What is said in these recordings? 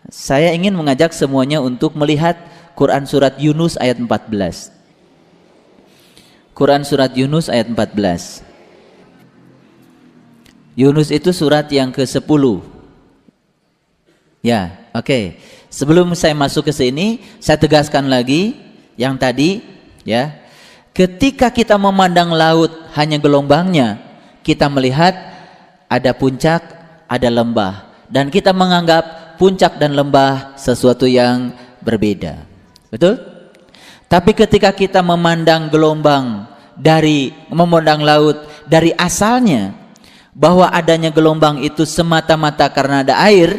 Saya ingin mengajak semuanya untuk melihat Quran surat Yunus ayat 14. Quran surat Yunus ayat 14. Yunus itu surat yang ke-10. Ya, oke. Sebelum saya masuk ke sini, saya tegaskan lagi yang tadi, ya. Ketika kita memandang laut hanya gelombangnya, kita melihat ada puncak, ada lembah, dan kita menganggap puncak dan lembah sesuatu yang berbeda. Betul? Tapi ketika kita memandang memandang laut dari asalnya, bahwa adanya gelombang itu semata-mata karena ada air,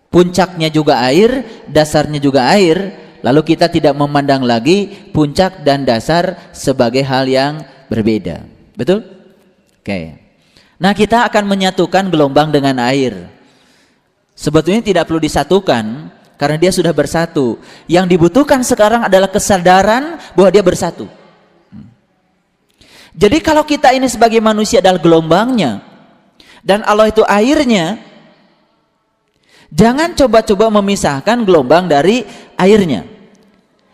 puncaknya juga air, dasarnya juga air, lalu kita tidak memandang lagi puncak dan dasar sebagai hal yang berbeda. Betul? Oke. Nah, kita akan menyatukan gelombang dengan air. Sebetulnya tidak perlu disatukan karena dia sudah bersatu. Yang dibutuhkan sekarang adalah kesadaran bahwa dia bersatu. Jadi kalau kita ini sebagai manusia adalah gelombangnya dan Allah itu airnya, jangan coba-coba memisahkan gelombang dari airnya.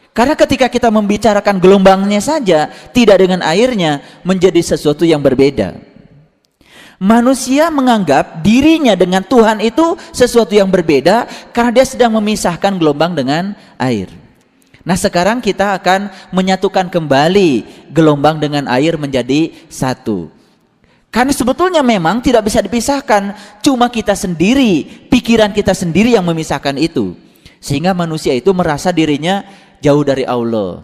Karena ketika kita membicarakan gelombangnya saja, tidak dengan airnya, menjadi sesuatu yang berbeda. Manusia menganggap dirinya dengan Tuhan itu sesuatu yang berbeda karena dia sedang memisahkan gelombang dengan air. Nah, sekarang kita akan menyatukan kembali gelombang dengan air menjadi satu. Karena sebetulnya memang tidak bisa dipisahkan, cuma kita sendiri, pikiran kita sendiri yang memisahkan itu. Sehingga manusia itu merasa dirinya jauh dari Allah.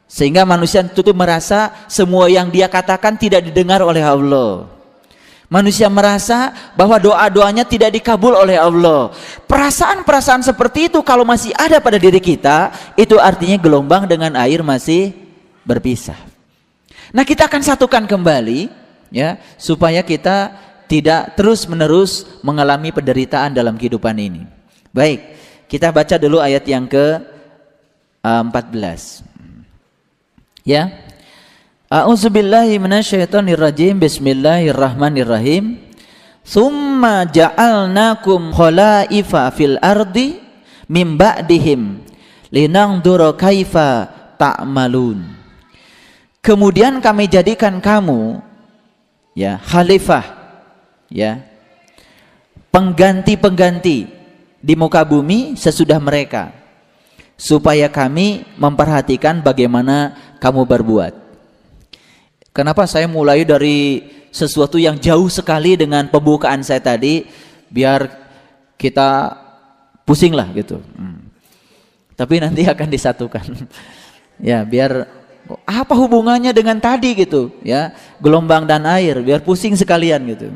Sehingga manusia itu merasa semua yang dia katakan tidak didengar oleh Allah. Manusia merasa bahwa doa-doanya tidak dikabul oleh Allah. Perasaan-perasaan seperti itu kalau masih ada pada diri kita, itu artinya gelombang dengan air masih berpisah. Nah, kita akan satukan kembali, ya, supaya kita tidak terus-menerus mengalami penderitaan dalam kehidupan ini. Baik, kita baca dulu ayat yang ke-14. Ya. A'udzubillahi minasyaitonirrajim. Bismillahirrahmanirrahim. Tsumma ja'alnakum khalaifa fil ardi mim ba'dihim linanzura kaifa ta'malun. Kemudian kami jadikan kamu, ya, khalifah, ya, pengganti-pengganti di muka bumi sesudah mereka, supaya kami memperhatikan bagaimana kamu berbuat. Kenapa saya mulai dari sesuatu yang jauh sekali dengan pembukaan saya tadi, biar kita pusing lah gitu. Tapi nanti akan disatukan. Ya, biar apa hubungannya dengan tadi gitu, ya, gelombang dan air, biar pusing sekalian gitu.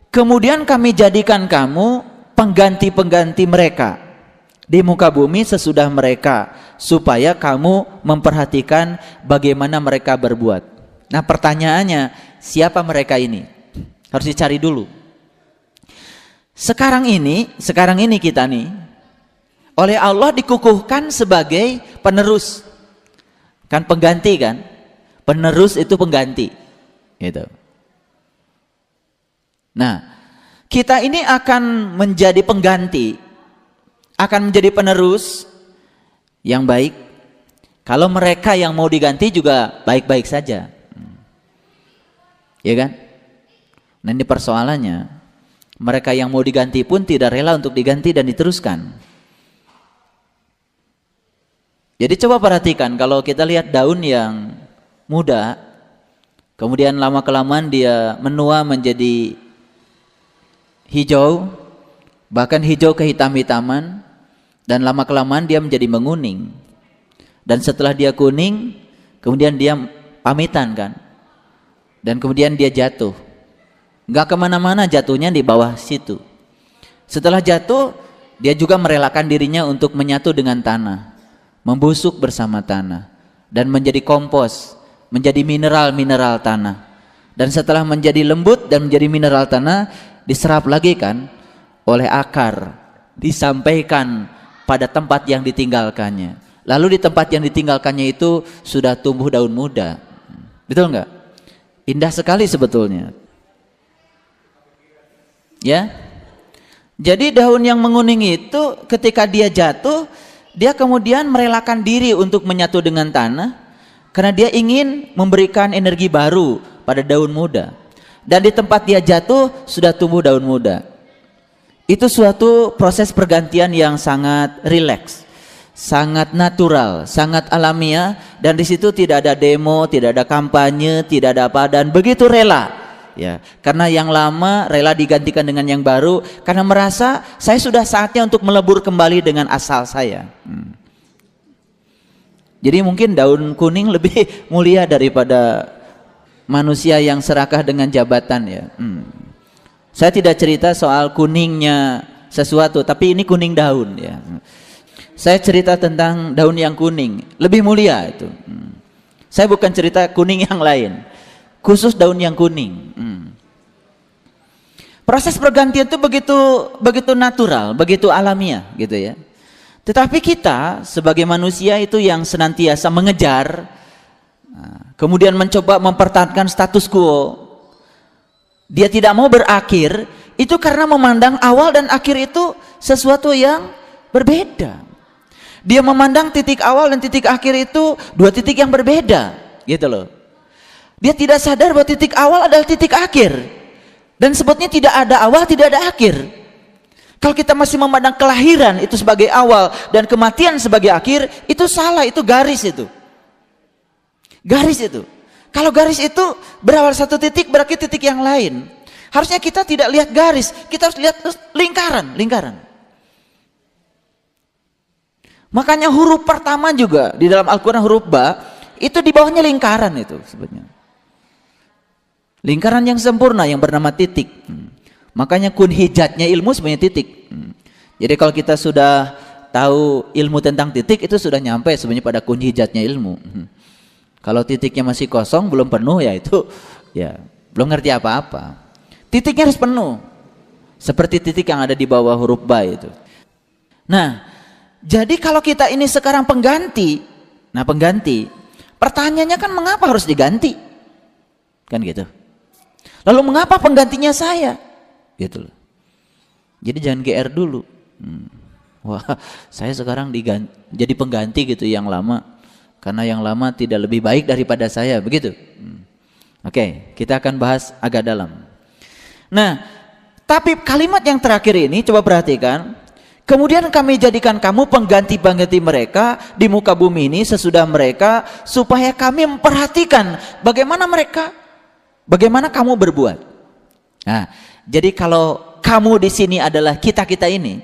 Kemudian kami jadikan kamu pengganti-pengganti mereka di muka bumi sesudah mereka, supaya kamu memperhatikan bagaimana mereka berbuat. Nah, pertanyaannya, siapa mereka ini? Harus dicari dulu. Sekarang ini kita nih oleh Allah dikukuhkan sebagai penerus. Kan pengganti kan? Penerus itu pengganti. Gitu. Nah, kita ini akan menjadi pengganti, akan menjadi penerus yang baik kalau mereka yang mau diganti juga baik-baik saja. Ya kan? Nah, ini persoalannya, mereka yang mau diganti pun tidak rela untuk diganti dan diteruskan. Jadi coba perhatikan, kalau kita lihat daun yang muda, kemudian lama-kelamaan dia menua menjadi hijau, bahkan hijau kehitam-hitaman, dan lama-kelamaan dia menjadi menguning. Dan setelah dia kuning, kemudian dia pamitan kan, dan kemudian dia jatuh. Nggak kemana-mana, jatuhnya di bawah situ. Setelah jatuh, dia juga merelakan dirinya untuk menyatu dengan tanah, membusuk bersama tanah, dan menjadi kompos, menjadi mineral-mineral tanah. Dan setelah menjadi lembut dan menjadi mineral tanah, diserap lagi kan oleh akar, disampaikan pada tempat yang ditinggalkannya. Lalu di tempat yang ditinggalkannya itu sudah tumbuh daun muda. Betul nggak? Indah sekali sebetulnya. Ya. Jadi daun yang menguning itu ketika dia jatuh, dia kemudian merelakan diri untuk menyatu dengan tanah karena dia ingin memberikan energi baru pada daun muda. Dan di tempat dia jatuh sudah tumbuh daun muda. Itu suatu proses pergantian yang sangat rileks, sangat natural, sangat alamiah, dan di situ tidak ada demo, tidak ada kampanye, tidak ada apa, dan begitu rela. Ya, karena yang lama rela digantikan dengan yang baru karena merasa saya sudah saatnya untuk melebur kembali dengan asal saya. Jadi mungkin daun kuning lebih mulia daripada manusia yang serakah dengan jabatan ya. Saya tidak cerita soal kuningnya sesuatu, tapi ini kuning daun ya. Saya cerita tentang daun yang kuning, lebih mulia itu. Saya bukan cerita kuning yang lain, khusus daun yang kuning. Proses pergantian itu begitu natural, begitu alamiah gitu ya. Tetapi kita sebagai manusia itu yang senantiasa mengejar, kemudian mencoba mempertahankan status quo. Dia tidak mau berakhir, itu karena memandang awal dan akhir itu sesuatu yang berbeda. Dia memandang titik awal dan titik akhir itu dua titik yang berbeda, gitu loh. Dia tidak sadar bahwa titik awal adalah titik akhir. Dan sebetulnya tidak ada awal, tidak ada akhir. Kalau kita masih memandang kelahiran itu sebagai awal dan kematian sebagai akhir, itu salah, itu garis itu. Garis itu. Kalau garis itu berawal satu titik, berakhir titik yang lain. Harusnya kita tidak lihat garis, kita harus lihat lingkaran. Makanya huruf pertama juga di dalam Al-Quran huruf ba, itu di bawahnya lingkaran itu sebetulnya. Lingkaran yang sempurna yang bernama titik. Makanya kun hijatnya ilmu sebenarnya titik. Jadi kalau kita sudah tahu ilmu tentang titik, itu sudah nyampe sebenarnya pada kun hijatnya ilmu. Kalau titiknya masih kosong, belum penuh, ya itu ya belum ngerti apa-apa. Titiknya harus penuh. Seperti titik yang ada di bawah huruf ba itu. Nah, jadi kalau kita ini sekarang pengganti, pertanyaannya kan mengapa harus diganti? Kan gitu. Lalu mengapa penggantinya saya? Gitu loh. Jadi jangan GR dulu. Wah, saya sekarang jadi pengganti gitu yang lama. Karena yang lama tidak lebih baik daripada saya, begitu. Oke, kita akan bahas agak dalam. Nah, tapi kalimat yang terakhir ini coba perhatikan. Kemudian kami jadikan kamu pengganti-pengganti mereka di muka bumi ini sesudah mereka, supaya kami memperhatikan bagaimana kamu berbuat. Nah, jadi kalau kamu di sini adalah kita ini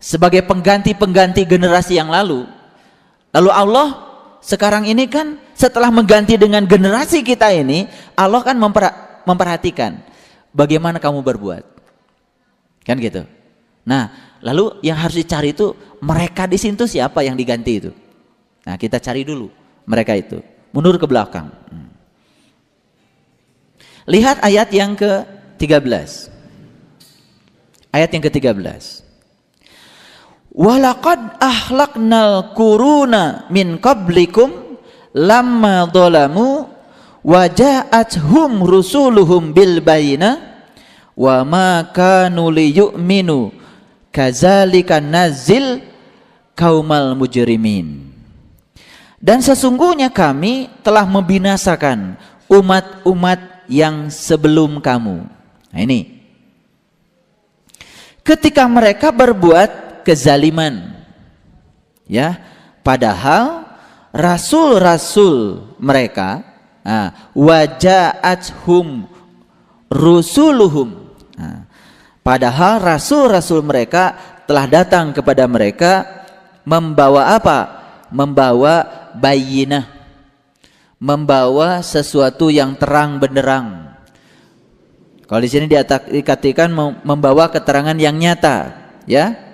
sebagai pengganti-pengganti generasi yang lalu Allah sekarang ini kan setelah mengganti dengan generasi kita ini, Allah kan memperhatikan bagaimana kamu berbuat. Kan gitu. Nah, lalu yang harus dicari itu mereka di situ siapa yang diganti itu. Nah, kita cari dulu mereka itu. Mundur ke belakang. Lihat ayat yang ke-13. Ayat yang ke-13. Walaqad ahlaknal quruna min qablikum lamma dhalamu wa ja'athum rusuluhum bil bayyinah wa ma kanu liyu'minu kadzalika nazil qaumal mujrimin. Dan sesungguhnya kami telah membinasakan umat-umat yang sebelum kamu. Nah ini, ketika mereka berbuat kezaliman, ya, padahal rasul-rasul mereka, waja'athum rusuluhum, padahal rasul-rasul mereka telah datang kepada mereka membawa apa? Membawa bayyinah, membawa sesuatu yang terang benderang. Kalau di sini dikatakan membawa keterangan yang nyata, ya.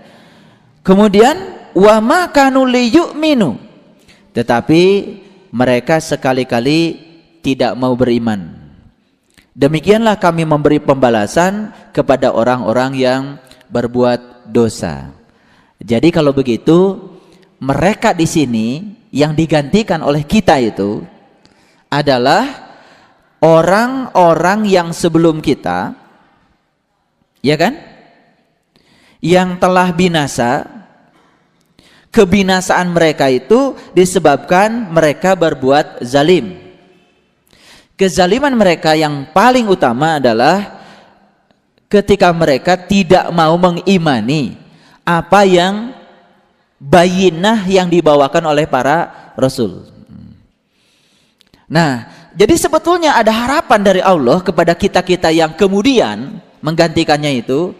Kemudian wa ma kanu liyu'minu, tetapi mereka sekali-kali tidak mau beriman. Demikianlah kami memberi pembalasan kepada orang-orang yang berbuat dosa. Jadi kalau begitu, mereka di sini yang digantikan oleh kita itu adalah orang-orang yang sebelum kita, Ya kan? Yang telah binasa, kebinasaan mereka itu disebabkan mereka berbuat zalim. Kezaliman mereka yang paling utama adalah ketika mereka tidak mau mengimani apa yang bayinah yang dibawakan oleh para rasul. Nah, jadi sebetulnya ada harapan dari Allah kepada kita-kita yang kemudian menggantikannya itu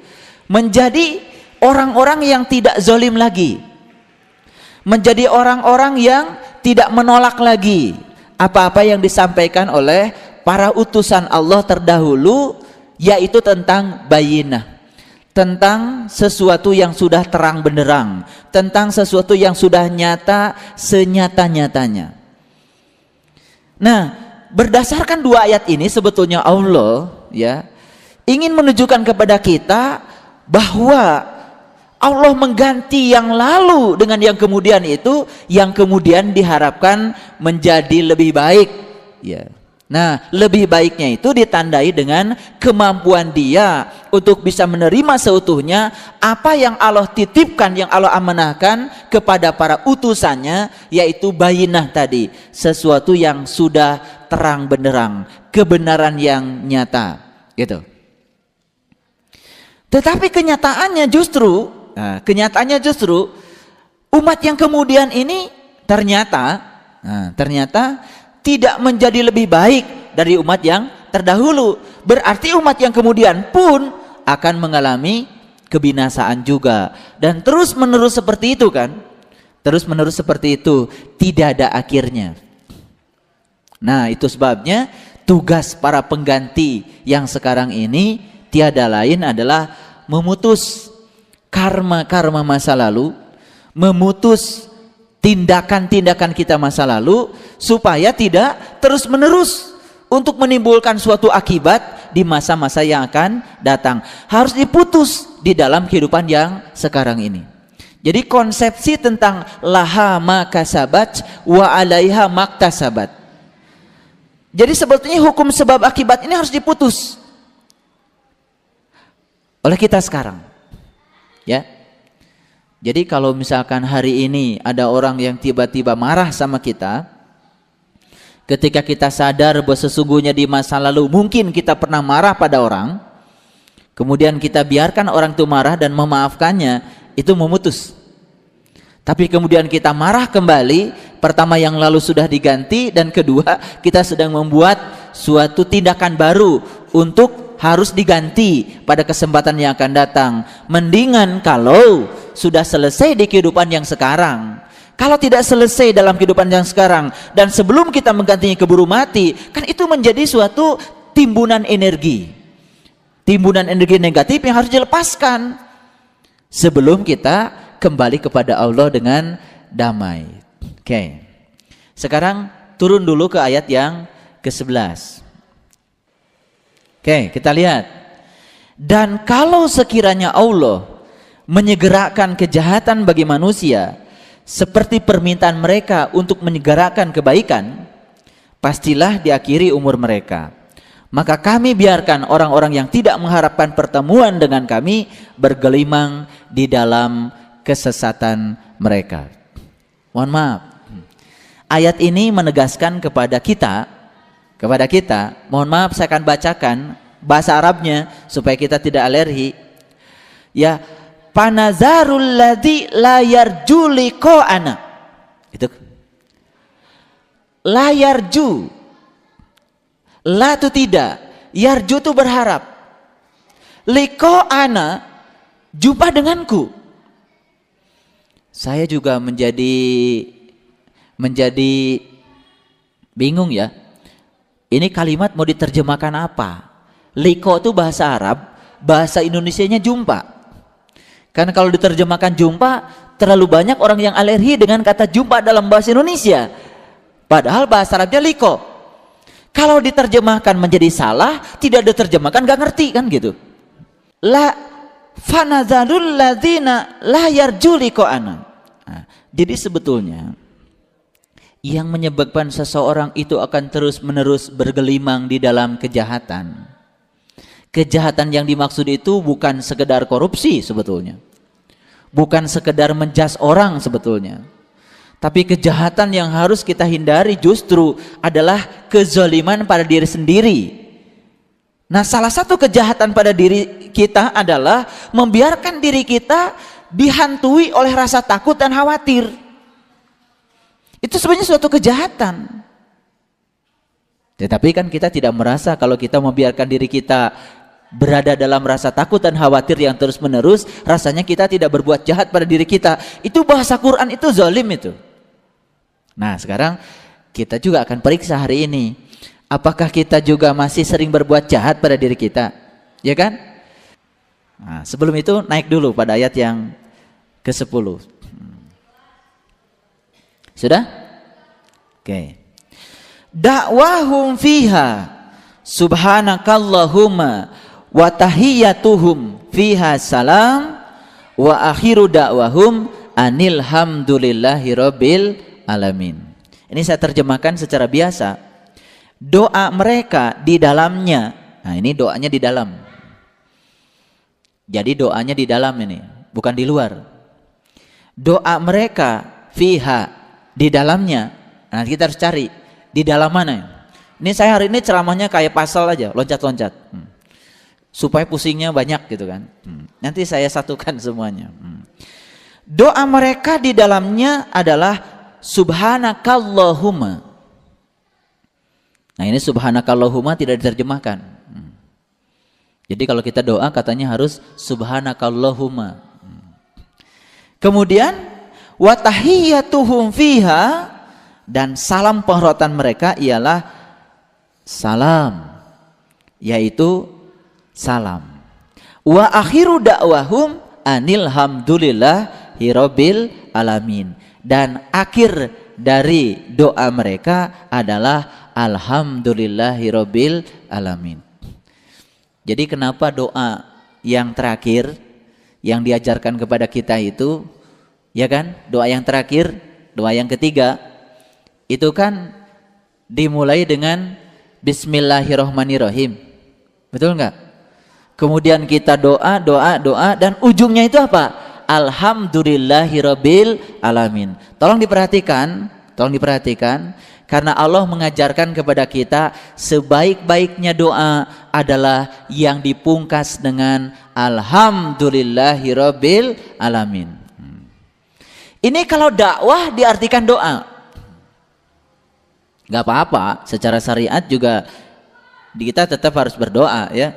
menjadi orang-orang yang tidak zalim lagi, menjadi orang-orang yang tidak menolak lagi apa-apa yang disampaikan oleh para utusan Allah terdahulu, yaitu tentang bayinah, tentang sesuatu yang sudah terang benderang, tentang sesuatu yang sudah nyata senyata-nyatanya. Nah, berdasarkan dua ayat ini sebetulnya Allah ya ingin menunjukkan kepada kita bahwa Allah mengganti yang lalu dengan yang kemudian itu, yang kemudian diharapkan menjadi lebih baik ya. Nah, lebih baiknya itu ditandai dengan kemampuan dia untuk bisa menerima seutuhnya apa yang Allah titipkan, yang Allah amanahkan kepada para utusannya, yaitu bayinah tadi, sesuatu yang sudah terang benderang, kebenaran yang nyata gitu. Tetapi kenyataannya justru umat yang kemudian ini ternyata tidak menjadi lebih baik dari umat yang terdahulu. Berarti umat yang kemudian pun akan mengalami kebinasaan juga. Dan terus menerus seperti itu kan. Terus menerus seperti itu, tidak ada akhirnya. Nah, itu sebabnya tugas para pengganti yang sekarang ini tiada lain adalah memutus karma-karma masa lalu, memutus tindakan-tindakan kita masa lalu, supaya tidak terus-menerus untuk menimbulkan suatu akibat di masa-masa yang akan datang. Harus diputus di dalam kehidupan yang sekarang ini. Jadi konsepsi tentang laha ma kasabat wa alaiha maktasabat. Jadi sebetulnya hukum sebab akibat ini harus diputus oleh kita sekarang. Ya. Jadi kalau misalkan hari ini ada orang yang tiba-tiba marah sama kita, ketika kita sadar bahwa sesungguhnya di masa lalu mungkin kita pernah marah pada orang, kemudian kita biarkan orang itu marah dan memaafkannya, itu memutus. Tapi kemudian kita marah kembali, pertama yang lalu sudah diganti, dan kedua kita sedang membuat suatu tindakan baru untuk harus diganti pada kesempatan yang akan datang. Mendingan kalau sudah selesai di kehidupan yang sekarang. Kalau tidak selesai dalam kehidupan yang sekarang dan sebelum kita menggantinya keburu mati, kan itu menjadi suatu timbunan energi. Timbunan energi negatif yang harus dilepaskan sebelum kita kembali kepada Allah dengan damai. Oke. Sekarang turun dulu ke ayat yang ke-11. Oke, kita lihat. Dan kalau sekiranya Allah menyegerakan kejahatan bagi manusia seperti permintaan mereka untuk menyegerakan kebaikan, pastilah diakhiri umur mereka. Maka kami biarkan orang-orang yang tidak mengharapkan pertemuan dengan kami bergelimang di dalam kesesatan mereka. Mohon maaf. Ayat ini menegaskan kepada kita, mohon maaf saya akan bacakan bahasa Arabnya supaya kita tidak alergi. Ya, panazarul ladzi la yarju liqa'ana. Itu. La yarju. La itu tidak. Yarju itu berharap. Liqa'ana, jumpa denganku. Saya juga menjadi bingung ya. Ini kalimat mau diterjemahkan apa? Liko itu bahasa Arab, bahasa Indonesianya jumpa. Karena kalau diterjemahkan jumpa, terlalu banyak orang yang alergi dengan kata jumpa dalam bahasa Indonesia. Padahal bahasa Arabnya liko. Kalau diterjemahkan menjadi salah, tidak diterjemahkan gak ngerti kan gitu. La fanazalul ladzina la yarju liqa'ana. Nah, jadi sebetulnya yang menyebabkan seseorang itu akan terus-menerus bergelimang di dalam kejahatan, Kejahatan yang dimaksud itu bukan sekedar korupsi sebetulnya. Bukan sekedar menjas orang sebetulnya. Tapi kejahatan yang harus kita hindari justru adalah kezaliman pada diri sendiri. Nah, salah satu kejahatan pada diri kita adalah membiarkan diri kita dihantui oleh rasa takut dan khawatir. Itu sebenarnya suatu kejahatan. Tetapi kan kita tidak merasa kalau kita membiarkan diri kita berada dalam rasa takut dan khawatir yang terus menerus, rasanya kita tidak berbuat jahat pada diri kita. Itu bahasa Quran, itu zalim itu. Nah, sekarang kita juga akan periksa hari ini, apakah kita juga masih sering berbuat jahat pada diri kita, ya kan? Nah, sebelum itu naik dulu pada ayat yang ke-10. Sudah? Oke. Dakwahum fiha subhanakallahumma wa tahiyyatuhum fiha salam wa akhiru da'wahum anil hamdulillahi rabbil alamin. Ini saya terjemahkan secara biasa. Doa mereka di dalamnya. Nah, ini doanya di dalam. Jadi doanya di dalam ini, bukan di luar. Doa mereka fiha, di dalamnya. Nah, kita harus cari di dalam mana. Ini saya hari ini ceramahnya kayak pasal aja, loncat-loncat. Supaya pusingnya banyak gitu kan. Nanti saya satukan semuanya. Doa mereka di dalamnya adalah subhanakallahumma. Nah, ini subhanakallahumma tidak diterjemahkan. Jadi kalau kita doa katanya harus subhanakallahumma. Kemudian wa tahiyyatuhum fiha, dan salam penghormatan mereka ialah salam, yaitu salam. Wa akhiru da'wahum anil hamdulillahi rabbil alamin, dan akhir dari doa mereka adalah alhamdulillahi rabbil alamin. Jadi kenapa doa yang terakhir yang diajarkan kepada kita itu, ya kan, doa yang terakhir, doa yang ketiga itu kan dimulai dengan bismillahirrahmanirrahim, betul enggak? Kemudian kita doa dan ujungnya itu apa? Alhamdulillahirabbil alamin. Tolong diperhatikan karena Allah mengajarkan kepada kita sebaik-baiknya doa adalah yang dipungkas dengan alhamdulillahirabbil alamin. Ini kalau dakwah diartikan doa. Gak apa-apa, secara syariat juga kita tetap harus berdoa ya.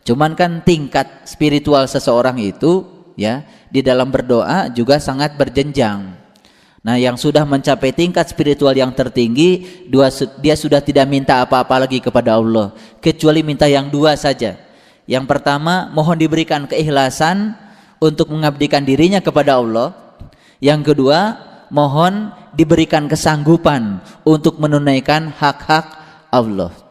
Cuman kan tingkat spiritual seseorang itu ya di dalam berdoa juga sangat berjenjang. Nah, yang sudah mencapai tingkat spiritual yang tertinggi, dia sudah tidak minta apa-apa lagi kepada Allah kecuali minta yang dua saja. Yang pertama, mohon diberikan keikhlasan untuk mengabdikan dirinya kepada Allah. Yang kedua, mohon diberikan kesanggupan untuk menunaikan hak-hak Allah.